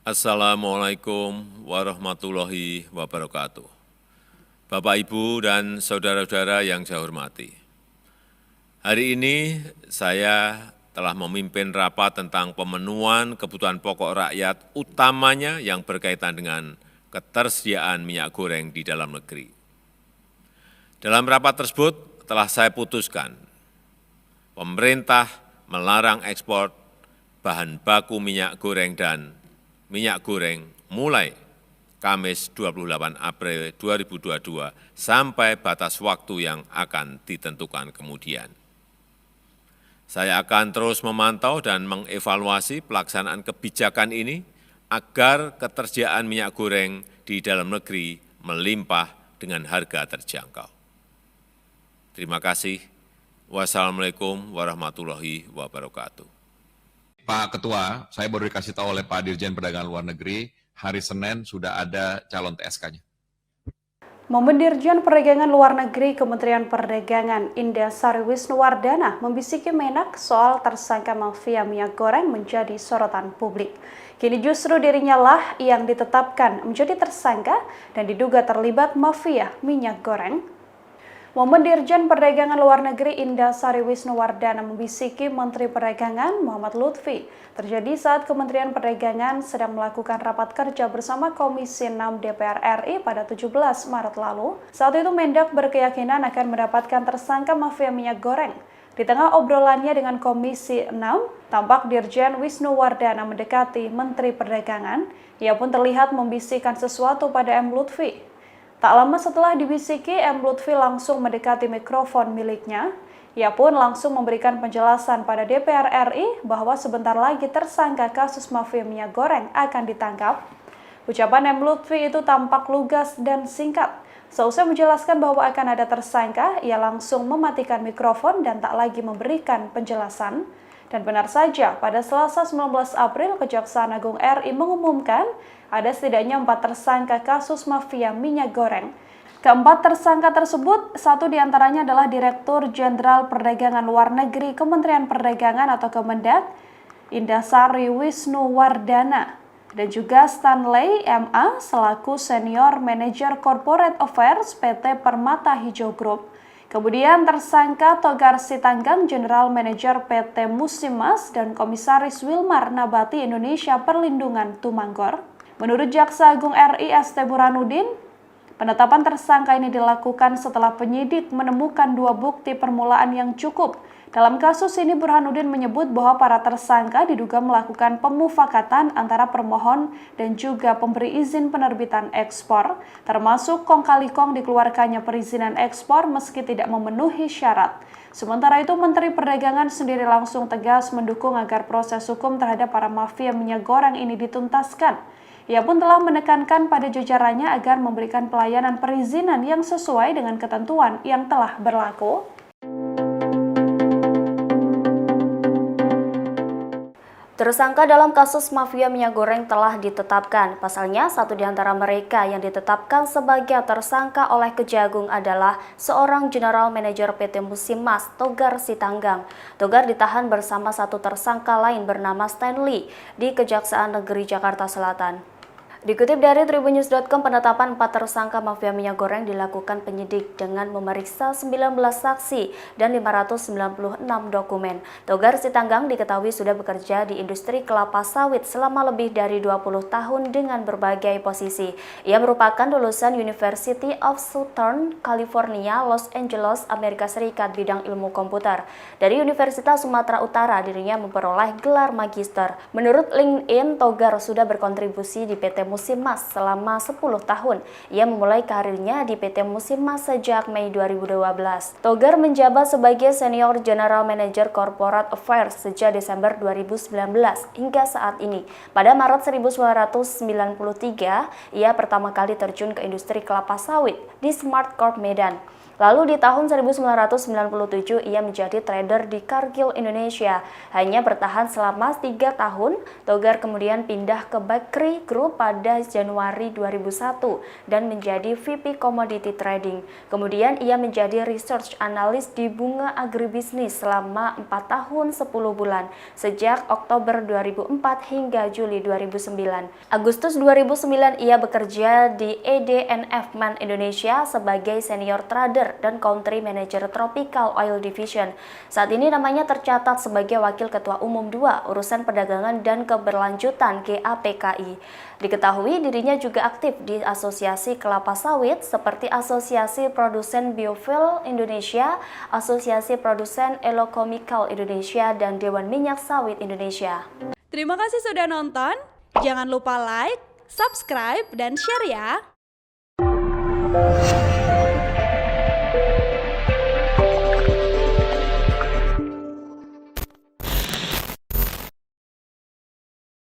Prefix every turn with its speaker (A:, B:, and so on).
A: Assalamualaikum warahmatullahi wabarakatuh. Bapak, Ibu, dan saudara-saudara yang saya hormati. Hari ini saya telah memimpin rapat tentang pemenuhan kebutuhan pokok rakyat, utamanya yang berkaitan dengan ketersediaan minyak goreng di dalam negeri. Dalam rapat tersebut telah saya putuskan, pemerintah melarang ekspor bahan baku minyak goreng dan minyak goreng mulai Kamis 28 April 2022 sampai batas waktu yang akan ditentukan kemudian. Saya akan terus memantau dan mengevaluasi pelaksanaan kebijakan ini agar ketersediaan minyak goreng di dalam negeri melimpah dengan harga terjangkau. Terima kasih. Wassalamualaikum warahmatullahi wabarakatuh.
B: Pak Ketua, saya baru dikasih tahu oleh Pak Dirjen Perdagangan Luar Negeri, hari Senin sudah ada calon TSK-nya.
C: Momen Dirjen Perdagangan Luar Negeri Kementerian Perdagangan Indah Sari Wisnuwardana membisiki Menak soal tersangka mafia minyak goreng menjadi sorotan publik. Kini justru dirinya lah yang ditetapkan menjadi tersangka dan diduga terlibat mafia minyak goreng. Momen Dirjen Perdagangan Luar Negeri Indah Sari Wisnuwardana membisiki Menteri Perdagangan Muhammad Lutfi terjadi saat Kementerian Perdagangan sedang melakukan rapat kerja bersama Komisi 6 DPR RI pada 17 Maret lalu. Saat itu Mendak berkeyakinan akan mendapatkan tersangka mafia minyak goreng. Di tengah obrolannya dengan Komisi 6, tampak Dirjen Wisnuwardana mendekati Menteri Perdagangan. Ia pun terlihat membisikkan sesuatu pada M. Lutfi. Tak lama setelah dibisiki, M. Lutfi langsung mendekati mikrofon miliknya. Ia pun langsung memberikan penjelasan pada DPR RI bahwa sebentar lagi tersangka kasus mafia minyak goreng akan ditangkap. Ucapan M. Lutfi itu tampak lugas dan singkat. Seusai menjelaskan bahwa akan ada tersangka, ia langsung mematikan mikrofon dan tak lagi memberikan penjelasan. Dan benar saja, pada Selasa 19 April, Kejaksaan Agung RI mengumumkan ada setidaknya 4 tersangka kasus mafia minyak goreng. Keempat tersangka tersebut, satu diantaranya adalah Direktur Jenderal Perdagangan Luar Negeri Kementerian Perdagangan atau Kemendak, Indah Sari Wisnuwardana, dan juga Stanley M.A. selaku Senior Manager Corporate Affairs PT Permata Hijau Group. Kemudian tersangka Togar Sitanggang, General Manager PT Musimas dan Komisaris Wilmar Nabati Indonesia Perlindungan Tumanggor. Menurut Jaksa Agung RI ST Burhanuddin, penetapan tersangka ini dilakukan setelah penyidik menemukan 2 bukti permulaan yang cukup. Dalam kasus ini Burhanuddin menyebut bahwa para tersangka diduga melakukan pemufakatan antara permohon dan juga pemberi izin penerbitan ekspor, termasuk kong kali kong dikeluarkannya perizinan ekspor meski tidak memenuhi syarat. Sementara itu Menteri Perdagangan sendiri langsung tegas mendukung agar proses hukum terhadap para mafia minyak goreng ini dituntaskan. Ia pun telah menekankan pada jajarannya agar memberikan pelayanan perizinan yang sesuai dengan ketentuan yang telah berlaku. Tersangka dalam kasus mafia minyak goreng telah ditetapkan. Pasalnya, satu di antara mereka yang ditetapkan sebagai tersangka oleh Kejagung adalah seorang General Manager PT Musimas, Togar Sitanggang. Togar ditahan bersama satu tersangka lain bernama Stanley di Kejaksaan Negeri Jakarta Selatan. Dikutip dari tribunnews.com, penetapan 4 tersangka mafia minyak goreng dilakukan penyidik dengan memeriksa 19 saksi dan 596 dokumen. Togar Sitanggang diketahui sudah bekerja di industri kelapa sawit selama lebih dari 20 tahun dengan berbagai posisi. Ia merupakan lulusan University of Southern California, Los Angeles, Amerika Serikat bidang ilmu komputer. Dari Universitas Sumatera Utara, dirinya memperoleh gelar magister. Menurut LinkedIn, Togar sudah berkontribusi di PT Musimas selama 10 tahun. Ia memulai karirnya di PT Musimas sejak Mei 2012. Togar menjabat sebagai Senior General Manager Corporate Affairs sejak Desember 2019 hingga saat ini. Pada Maret 1993, ia pertama kali terjun ke industri kelapa sawit di Smart Corp Medan.
D: Lalu di tahun 1997 ia menjadi trader di Cargill Indonesia. Hanya bertahan selama 3 tahun, Togar kemudian pindah ke Bakery Group pada Januari 2001 dan menjadi VP Commodity Trading. Kemudian ia menjadi Research Analyst di Bunga Agribisnis selama 4 tahun 10 bulan, sejak Oktober 2004 hingga Juli 2009. Agustus 2009 ia bekerja di EDNF Man Indonesia sebagai Senior Trader dan Country Manager Tropical Oil Division. Saat ini namanya tercatat sebagai Wakil Ketua Umum 2 Urusan Perdagangan dan Keberlanjutan GAPKI. Diketahui dirinya juga aktif di asosiasi kelapa sawit seperti Asosiasi Produsen Biofuel Indonesia, Asosiasi Produsen Elochemical Indonesia, dan Dewan Minyak Sawit Indonesia.
C: Terima kasih sudah nonton. Jangan lupa like, subscribe, dan share ya.